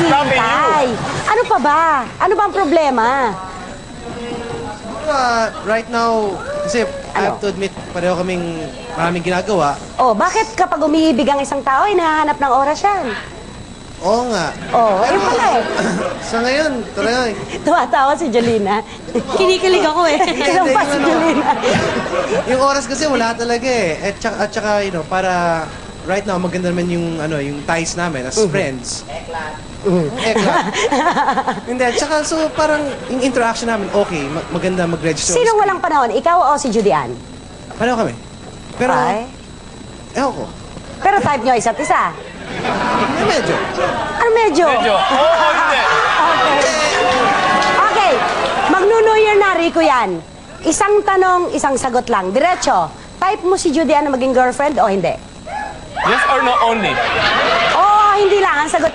naghihintay. Ano pa ba? Ano ba ang problema? Right now, kasi I have to admit, pareho kaming maraming ginagawa. Oh, bakit kapag umiibig ang isang tao, ay nahahanap ng oras yan? Oo nga. Oh, ayun pala eh. Sa ngayon, talaga. Tumatawa si Jolina. Kinikilig ako eh. Ilang pa si Jolina. Yung oras kasi wala talaga eh. At saka, para right now, maganda naman yung ties namin as friends. Eklat. Hindi, at saka, so parang yung interaction namin, okay, maganda mag-register. Sinong walang panahon? Ikaw o si Judy Ann? Pareho kami. Pero, Ay. ewan ko. Pero type nyo isa't isa. Medyo. Ano medyo? Medyo. Oo, hindi. Okay. Okay. Magno-New Year na, Rico yan. Isang tanong, isang sagot lang. Diretso. Type mo si Judy Ann na maging girlfriend o hindi? Yes or no only? Oo, hindi lang. Ang sagot